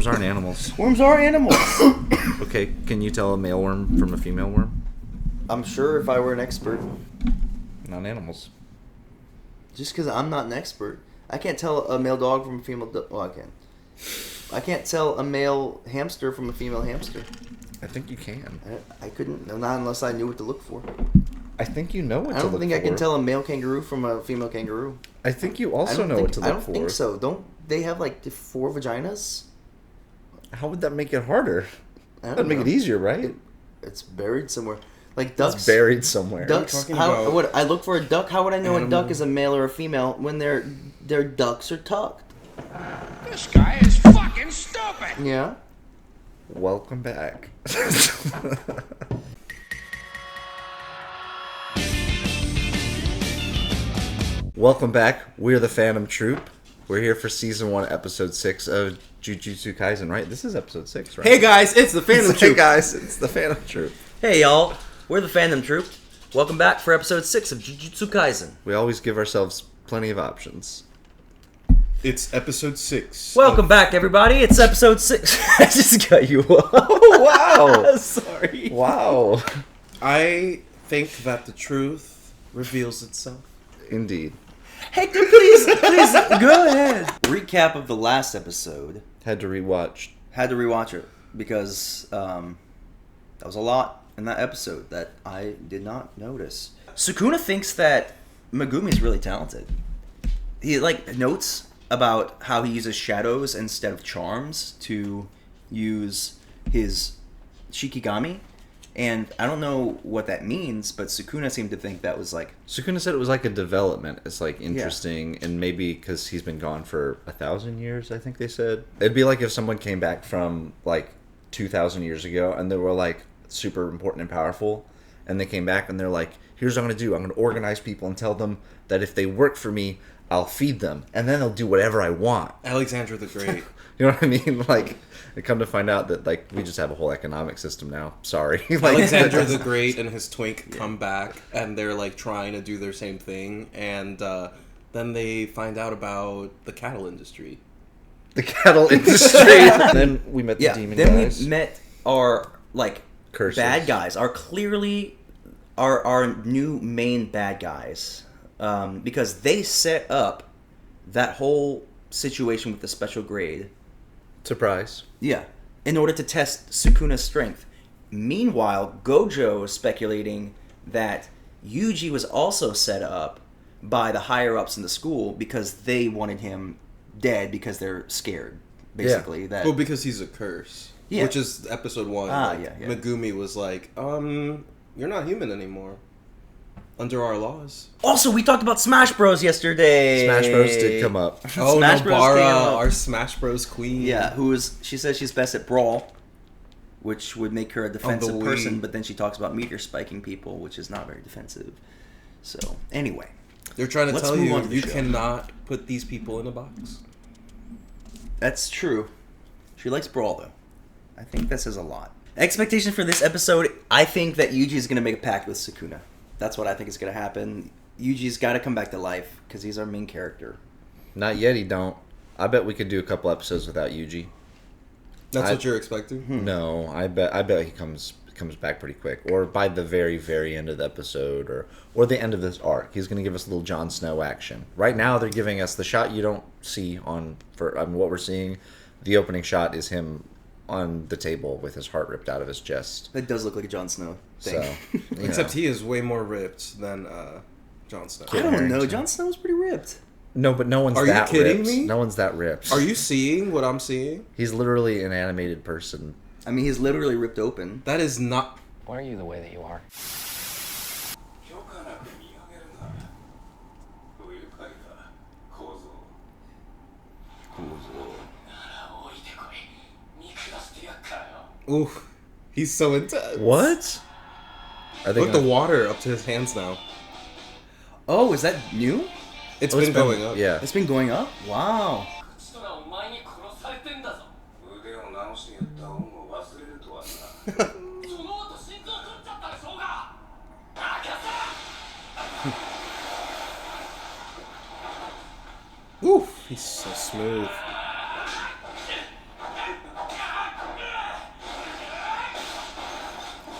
Worms aren't animals. Worms are animals. Okay, can you tell a male worm from a female worm? I'm sure if I were an expert. Not animals. Just because I'm not an expert. I can't tell a male dog from a female dog. Well, I can. I can't tell a male hamster from a female hamster. I think you can. I couldn't. Not unless I knew what to look for. I think you know what to look for. I don't think I can tell a male kangaroo from a female kangaroo. I think you also know what to look for. I don't think so. Don't they have like 4 vaginas? How would that make it harder? That'd make it easier, right? It's buried somewhere. Like ducks. It's buried somewhere. Ducks. How would I look for a duck? How would I know a duck is a male or a female when their ducks are tucked? This guy is fucking stupid. Yeah. Welcome back. Welcome back. We're the Phantom Troop. We're here for season 1, episode 6 of Jujutsu Kaisen, right? This is episode 6, right? Hey guys, it's the Phantom Troop. Hey guys, it's the Phantom Troop. Hey y'all, we're the Phantom Troop. Welcome back for episode 6 of Jujutsu Kaisen. We always give ourselves plenty of options. It's episode 6. Welcome back, everybody. It's episode 6. I just got you off. Oh, wow. Sorry. Wow. I think that the truth reveals itself. Indeed. Hey, please, go ahead. Recap of the last episode. Had to rewatch. Had to rewatch it because that was a lot in that episode that I did not notice. Sukuna thinks that Megumi's really talented. He notes about how he uses shadows instead of charms to use his Shikigami. And I don't know what that means, but Sukuna seemed to think that was Sukuna said it was like a development. It's interesting, and maybe because he's been gone for 1,000 years, I think they said. It'd be like if someone came back from 2,000 years ago and they were super important and powerful, and they came back and they're like, here's what I'm going to do. I'm going to organize people and tell them that if they work for me, I'll feed them, and then they'll do whatever I want. Alexander the Great. You know what I mean? I come to find out that we just have a whole economic system now. Sorry. Alexander the Great and his twink come back, and they're trying to do their same thing, and then they find out about the cattle industry. The cattle industry. Then we met the demon then guys. we met our Curses. bad guys, our new main bad guys, because they set up that whole situation with the special grade. Surprise. Yeah, in order to test Sukuna's strength. Meanwhile, Gojo is speculating that Yuji was also set up by the higher-ups in the school because they wanted him dead because they're scared, basically. Yeah. Well, because he's a curse. Yeah. Which is episode 1. Yeah. Megumi was like, you're not human anymore. Under our laws. Also, we talked about Smash Bros yesterday. Smash Bros did come up. Oh, Smash Bros Nobara, came up. our Smash Bros queen. Yeah, she says she's best at Brawl, which would make her a defensive Wii. person, but then she talks about meteor spiking people, which is not very defensive. So, anyway. They're trying to Let's tell move you, on to the you show. cannot put these people in a box. That's true. She likes Brawl, though. I think that says a lot. Expectation for this episode, I think that Yuji is going to make a pact with Sukuna. That's what I think is going to happen. Yuji's got to come back to life, because he's our main character. Not yet, he don't. I bet we could do a couple episodes without Yuji. That's what you're expecting? No, I bet he comes back pretty quick. Or by the very, very end of the episode, or the end of this arc. He's going to give us a little Jon Snow action. Right now, they're giving us the shot you don't see what we're seeing. The opening shot is him on the table with his heart ripped out of his chest. That does look like a Jon Snow thing. So, Except he is way more ripped than Jon Snow. I don't know. Jon Snow's pretty ripped. No, but no one's Are you that kidding ripped. me? No one's that ripped. Are you seeing what I'm seeing? He's literally an animated person. I mean, he's literally ripped open. That is not... Why are you the way that you are? Ooh, he's so intense. What? Are they Look, the water up to his hands now. Oh, is that new? It's been going up. Yeah. It's been going up? Wow. Oof, he's so smooth.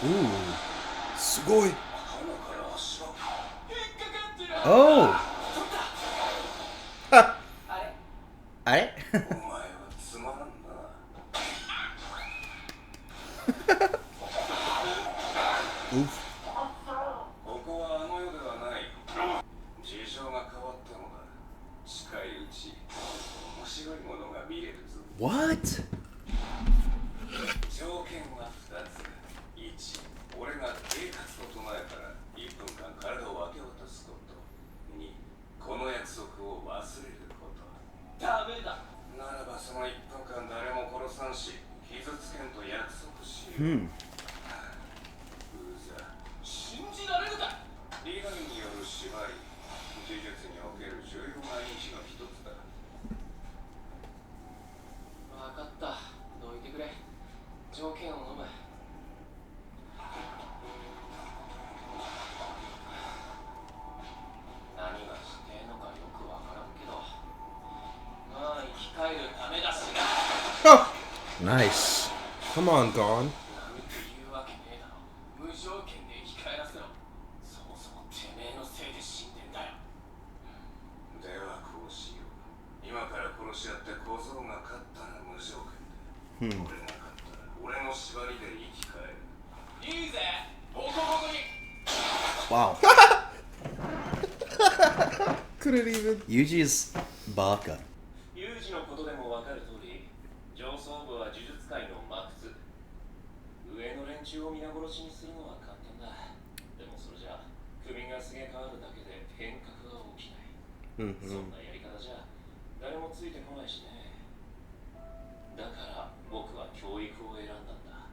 Ooh. Sugoi. Oh. I. Oof. What? 条件は2つ。1、俺が計画と唱えたら1分間体を明け渡すこと。2、この約束を忘れること。ダメだ。ならばその1分間誰も殺さんし、傷つけんと約束しよう。うざ。信じられるか。理論による縛り、呪術における重要な因子の一つだ。分かった。どいてくれ。条件を飲む。何がしてえのかよくわからんけど、まあ生き返るためだしな。 Nice. Come on, Gon. なんて言うわけねえだろ。無条件で生き返らせろ。そもそもてめえのせいで死んでんだよ。ではこうしよう。今から殺し合って小僧が勝ったら無条件で、俺が勝ったら俺の縛りで生き返る。いいぜ、ボコボコに。 Wow. Couldn't even. Yuji's baka. ユージのことでも分かる通り、上層部は呪術界の魔窟。上の連中を皆殺しにするのは簡単だ。でもそれじゃ首がすげ替わるだけで変革は起きない。そんなやり方じゃ誰もついてこないしね。だから僕は教育を選んだんだ。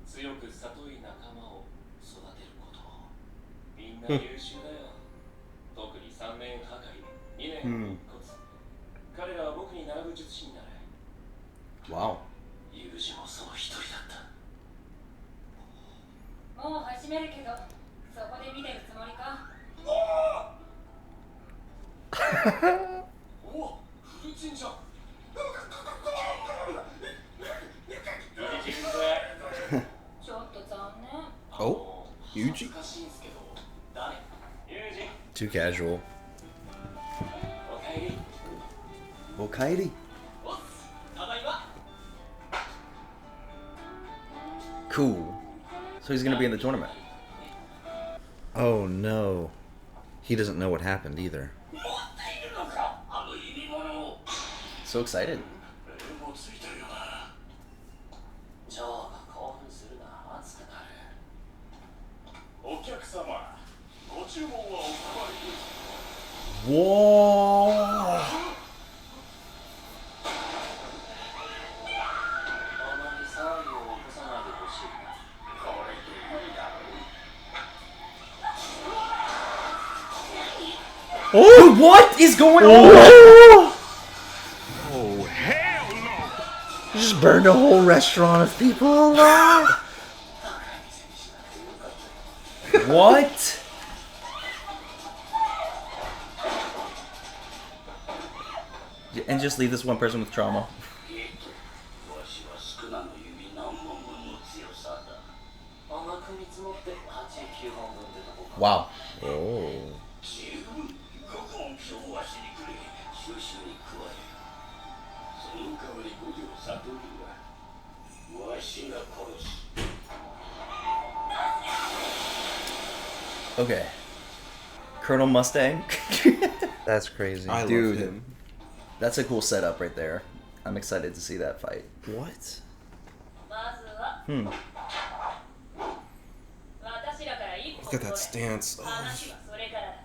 強く里い仲間を育てること。みんな優秀だよ。特に3年破壊、2年骨骨。彼らは僕に並ぶ術師になる。 Wow. ユージもその一人だった。もう始めるけど、そこで見てるつもりか。おお、フルチンじゃん。ちょっと残念。 Oh, Yuji? 難しいんすけど、誰？ユージ、 Too casual. おかえり。 Okairi. おっ、ただいま。 Cool. So he's gonna be in the tournament. Oh no. He doesn't know what happened either. 持っているのか、あの入り物を。 So excited. もうついてるよな。ジョーが興奮するな、熱くなる。お客様、ご注文はお配りです。 Whoa. あまり騒ぎを起こさないでほしい。これでいいだろう。 Oh, what is going on? Oh, hell no! You just burned a whole restaurant of people alive. What? And just leave this one person with trauma. わしは少なの指何本分の強さだ。甘く見積もって8、9本分でどこか。 Wow. Oh. 十分、5本今日わしにくれ。収集に加える。その代わり五条悟はわしが殺す。 Okay. Colonel Mustang. That's crazy. I Dude. love him. That's a cool setup right there. I'm excited to see that fight. What? まずは、 Hmm. 私らから一歩 Look at that stance. Oh, 話はそれからだ。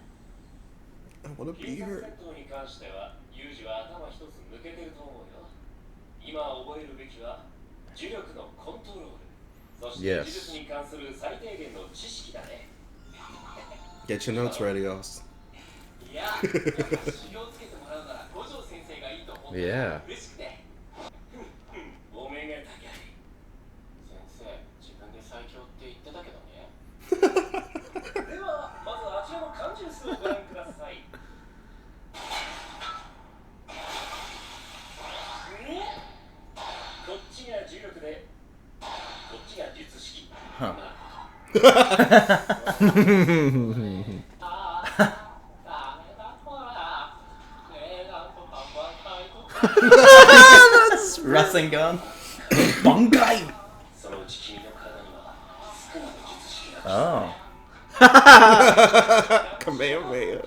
I want to 金 be 策 her. 戦闘に関しては、ユージは頭一つ抜けてると思うよ。今覚えるべきは、呪力のコントロール。そして Yes. 呪術に関する最低限の知識だね。 Get your notes ready, Oz. いや、修行つけてもらうなら五条先生がいいと思って Yeah. 嬉しくて。おめが高い。先生、自分で最強って言ってたけどね。では、まずあちらの缶ジュースをご覧ください。こっちが重力で、こ Huh. Wrestling gun. Bungai. Oh. Kamehameha.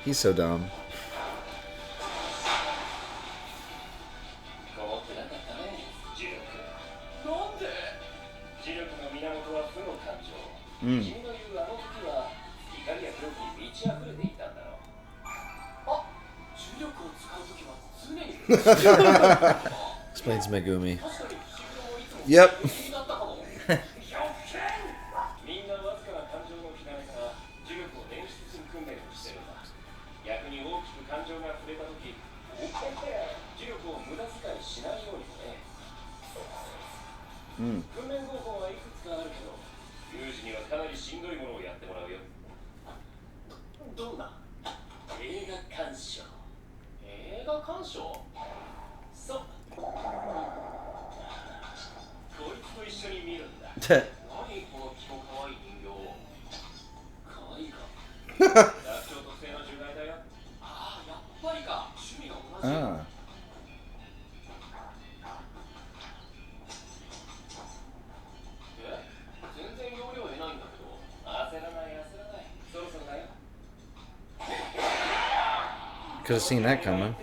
He's so dumb. Mm. Explains Megumi. Yep. Mm. どうだ映画鑑賞映画鑑賞そうこいつと一緒に見るんだ何この気の可愛い人形可愛いかダチョウ特製の獣害だよああやっぱりか趣味が同じ Ah. 全然容量得ないんだけど焦らない焦らないそろそろだよ Could have seen that coming.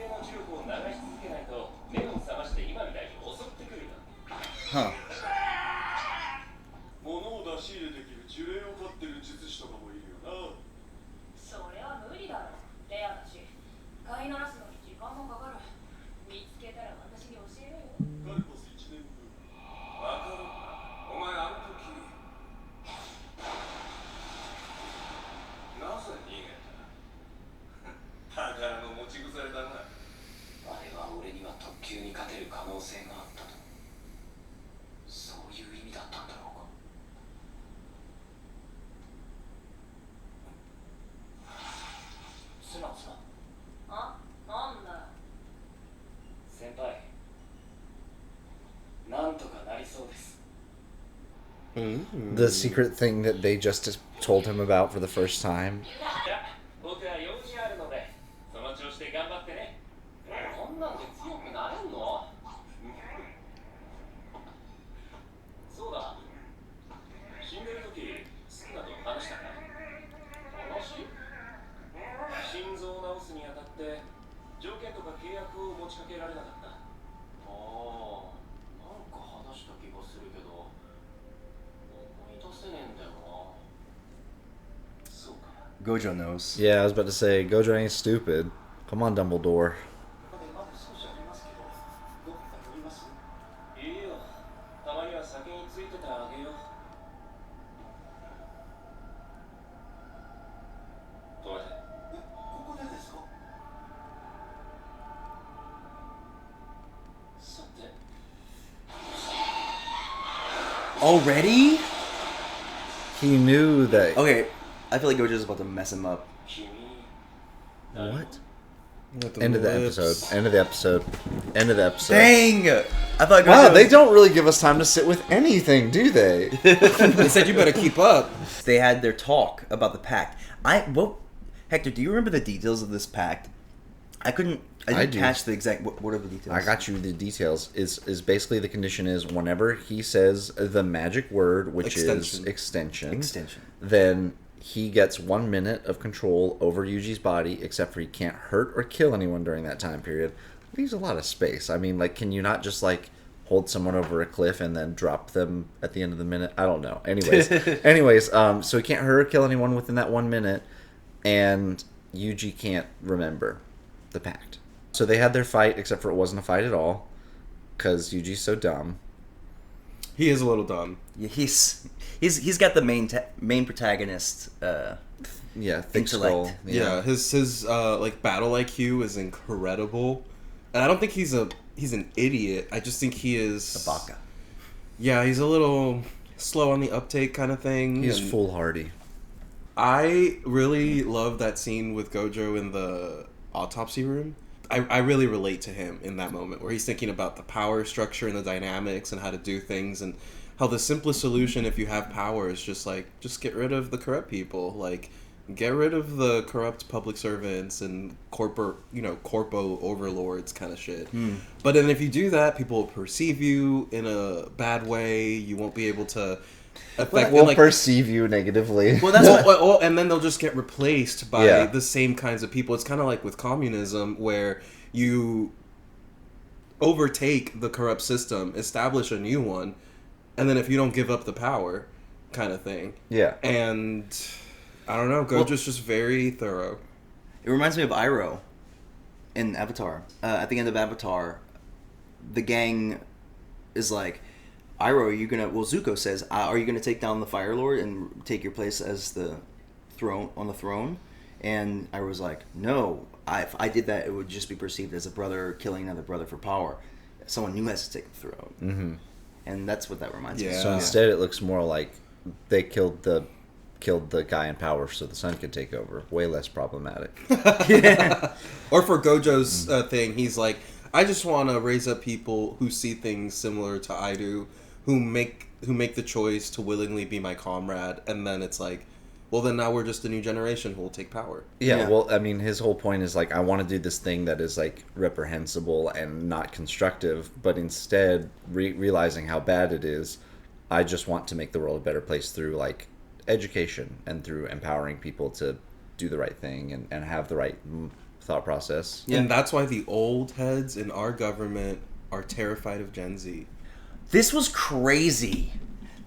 Huh. 物を出し入れできる呪霊を飼ってる術師とかもいるよなそれは無理だろレアだし飼いならすのに時間もかかる見つけたら私に教えろよカルポス1年分わかるかお前あの時なぜ逃げた宝の持ち腐れだなあれは俺には特急に勝てる可能性があったとそういう意味だったんだろうかすまんすまんあ、なんだよ先輩なんとかなりそうです The secret thing that they just told him about for the first time. じゃあ僕は用事あるのでその調子で頑張ってねこんなんで強くなれんのそうだ死んでる時好きなと話したか話心臓を治すにあたって条件とか契約を持ちかけられなかったああなんか話した気がするけど思い出せねえんだよなそうか Gojo knows. Yeah, I was about to say, Gojo ain't stupid. Come on, Dumbledore. いいよたまには先についててあげようどうやってここでですかさて Already? He knew that. Okay, I feel like Gojo's about to mess him up. 君 What? With the End of the lips. episode. End of the episode. End of the episode. Dang! I thought Gojo Wow, they was- don't really give us time to sit with anything, do they? They said you better keep up. They had their talk about the pact. Hector, do you remember the details of this pact? I didn't do. catch the exact. What are the details? I got you the details. Is basically the condition is whenever he says the magic word, which is extension, then he gets 1 minute of control over Yuji's body, except for he can't hurt or kill anyone during that time period. Leaves a lot of space. I mean, like, can you not just like hold someone over a cliff and then drop them at the end of the minute? I don't know. Anyways, so he can't hurt or kill anyone within that 1 minute, and Yuji can't remember the pact. So they had their fight, except for it wasn't a fight at all, because Yuji's so dumb. He is a little dumb. Yeah, he's got the main protagonist. Yeah, thick Intellect. skull. Yeah, his like battle IQ is incredible, And I don't think he's an idiot. I just think he is A baka. Yeah, he's a little slow on the uptake kind of thing. He's and foolhardy. I really love that scene with Gojo in the autopsy room. I really relate to him in that moment where he's thinking about the power structure and the dynamics and how to do things, and how the simplest solution if you have power is just get rid of the corrupt people. Like, get rid of the corrupt public servants and corpo overlords kind of shit. But then if you do that, people will perceive you in a bad way. You won't be able to affect Will perceive you negatively. Well, that's what... and then they'll just get replaced by the same kinds of people. It's kind of like with communism, where you overtake the corrupt system, establish a new one, and then if you don't give up the power, kind of thing. Yeah. And I don't know, Gojo's just very thorough. It reminds me of Iroh in Avatar. At the end of Avatar, the gang is like, Iroh, are you gonna... Well, Zuko says, are you gonna take down the Fire Lord and take your place as the throne? And Iroh's like, no. If I did that, it would just be perceived as a brother killing another brother for power. Someone new has to take the throne. Mm-hmm. And that's what that reminds me of. So instead, it looks more like they killed the guy in power so the son could take over. Way less problematic. Yeah. Or for Gojo's thing, he's like, I just want to raise up people who see things similar to I do, who make the choice to willingly be my comrade, and then it's like, well, then now we're just a new generation who will take power. Yeah, well, I mean, his whole point is like, I want to do this thing that is like reprehensible and not constructive, but instead realizing how bad it is, I just want to make the world a better place through like education and through empowering people to do the right thing and have the right thought process. Yeah. And that's why the old heads in our government are terrified of Gen Z. This was crazy.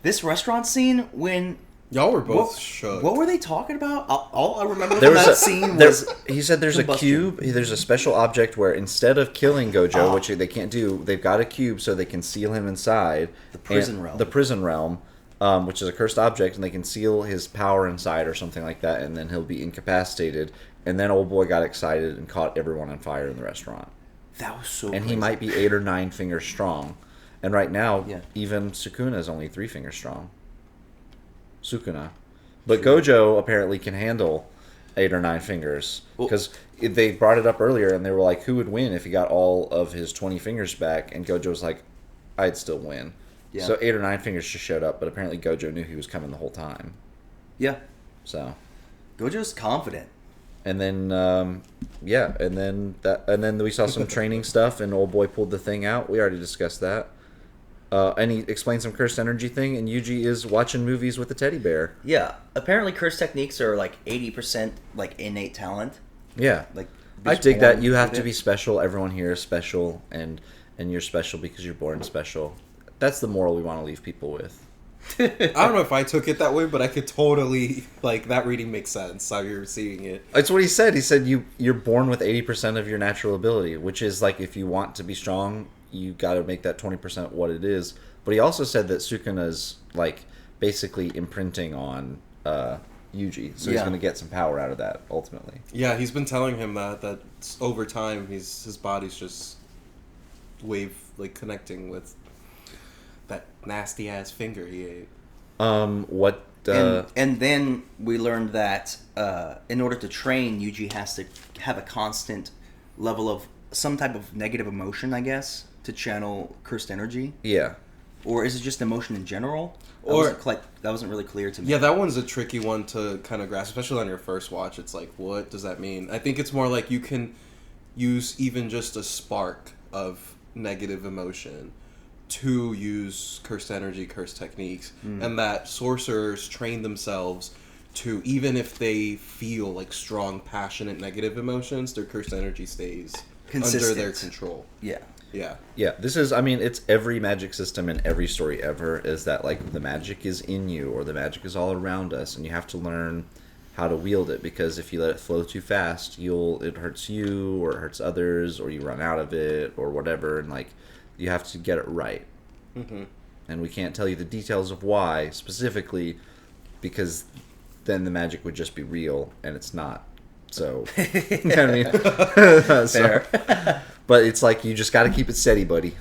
This restaurant scene when... Y'all were both shook. What were they talking about? All I remember from that scene was... He said there's combustion. A cube, there's a special object where instead of killing Gojo, which they can't do, they've got a cube so they can seal him inside. The prison realm. The prison realm, which is a cursed object, and they can seal his power inside or something like that, and then he'll be incapacitated. And then old boy got excited and caught everyone on fire in the restaurant. That was so And crazy. he might be 8 or 9 fingers strong. And right now, even Sukuna is only 3 fingers strong. Sukuna. But Gojo apparently can handle 8 or 9 fingers. Because they brought it up earlier, and they were like, who would win if he got all of his 20 fingers back? And Gojo was like, I'd still win. Yeah. So 8 or 9 fingers just showed up, but apparently Gojo knew he was coming the whole time. Yeah. So. Gojo's confident. And then, and then we saw some training stuff, and old boy pulled the thing out. We already discussed that. And he explained some cursed energy thing, and Yuji is watching movies with the teddy bear. Yeah, apparently cursed techniques are like 80% like innate talent. Yeah, like I dig that. You have to be special. Everyone here is special, and you're special because you're born special. That's the moral we want to leave people with. I don't know if I took it that way, but I could totally, like, that reading makes sense, how you're seeing it. It's what he said. He said you're born with 80% of your natural ability, which is, like, if you want to be strong, you got to make that 20% what it is. But he also said that Sukuna's, like, basically imprinting on Yuji, so he's going to get some power out of that, ultimately. Yeah, he's been telling him that over time, his body's just connecting with that nasty ass finger he ate. And then we learned that in order to train, Yuji has to have a constant level of some type of negative emotion, I guess, to channel cursed energy. Yeah. Or is it just emotion in general? That wasn't really clear to me. Yeah, that one's a tricky one to kind of grasp, especially on your first watch. It's like, what does that mean? I think it's more like you can use even just a spark of negative emotion to use cursed energy, cursed techniques, and that sorcerers train themselves to, even if they feel like strong, passionate, negative emotions, their cursed energy stays consistent under their control. Yeah. This is, I mean, it's every magic system in every story ever is that, like, the magic is in you, or the magic is all around us, and you have to learn how to wield it, because if you let it flow too fast, it hurts you, or it hurts others, or you run out of it, or whatever, and, like, you have to get it right. Mm-hmm. And we can't tell you the details of why, specifically, because then the magic would just be real, and it's not. So, you know what I mean? Fair. But it's like you just got to keep it steady, buddy.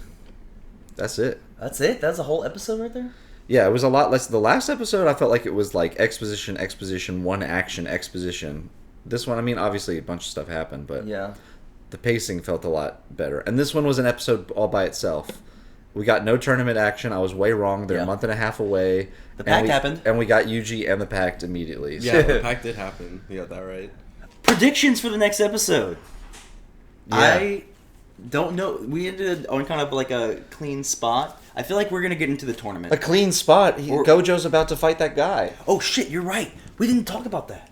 That's it. That's it. That's a whole episode right there. Yeah, it was a lot less. The last episode, I felt like it was like exposition, one action, exposition. This one, I mean, obviously a bunch of stuff happened, but Yeah. the pacing felt a lot better. And this one was an episode all by itself. We got no tournament action. I was way wrong. They're Yeah. a month and a half away. The pact happened. And we got Yuji and the pact immediately. Yeah, the pact did happen. You got that right. Predictions for the next episode. Yeah. I don't know. We ended on kind of like a clean spot. I feel like we're gonna get into the tournament. A clean spot. Or- Gojo's about to fight that guy. Oh shit! You're right. We didn't talk about that.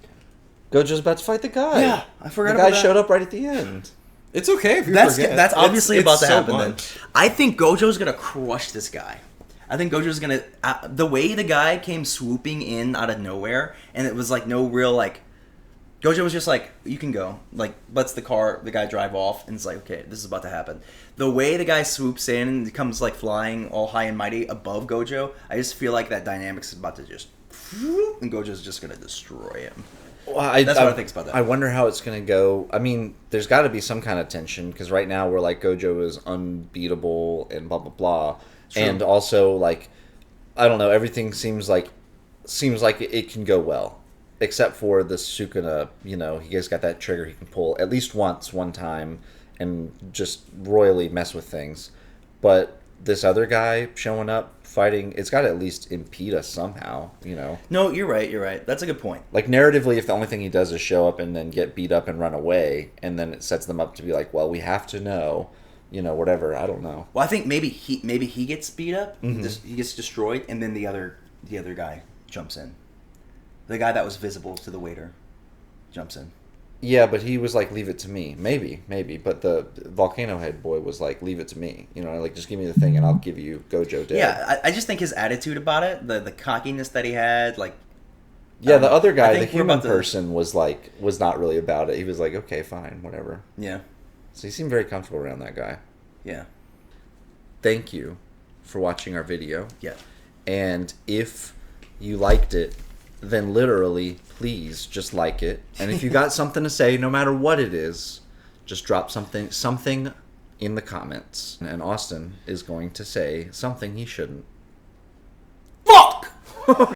Gojo's about to fight the guy. Yeah, I forgot the about guy that. showed up right at the end. It's okay if you That's forget. that's obviously It's about to so happen. Then much. I think Gojo's gonna crush this guy. I think Gojo's gonna the way the guy came swooping in out of nowhere, and it was like no real like. Gojo was just like, you can go. Like, lets the guy drive off, and it's like, okay, this is about to happen. The way the guy swoops in and comes like flying all high and mighty above Gojo, I just feel like that dynamics is about to just, and Gojo's just gonna destroy him. Well, That's what I think about that. I wonder how it's going to go. I mean, there's got to be some kind of tension because right now we're like Gojo is unbeatable and blah blah blah, True. and also like I don't know. Everything seems like it can go well, except for the Sukuna. You know, he has got that trigger he can pull at least one time, and just royally mess with things. But this other guy showing up fighting, it's got to at least impede us somehow. You know. No, you're right. You're right. That's a good point. Like narratively, if the only thing he does is show up and then get beat up and run away, and then it sets them up to be like, well, we have to know, you know, whatever. I don't know. Well, I think maybe he gets beat up, Mm-hmm. he gets destroyed, and then the other guy jumps in. The guy that was visible to the waiter jumps in. Yeah, but he was like, leave it to me. Maybe. But the Volcano Head boy was like, leave it to me. You know, like, just give me the thing and I'll give you Gojo dead. Yeah, I just think his attitude about it, the cockiness that he had, like. Yeah, the other I guy, the think we're human about to- person, was not really about it. He was like, okay, fine, whatever. Yeah, So he seemed very comfortable around that guy. yeah, Thank you for watching our video. yeah. And if you liked it, then literally, please just like it. And if you got something to say, no matter what it is, just drop something in the comments. And Austin is going to say something he shouldn't. Fuck!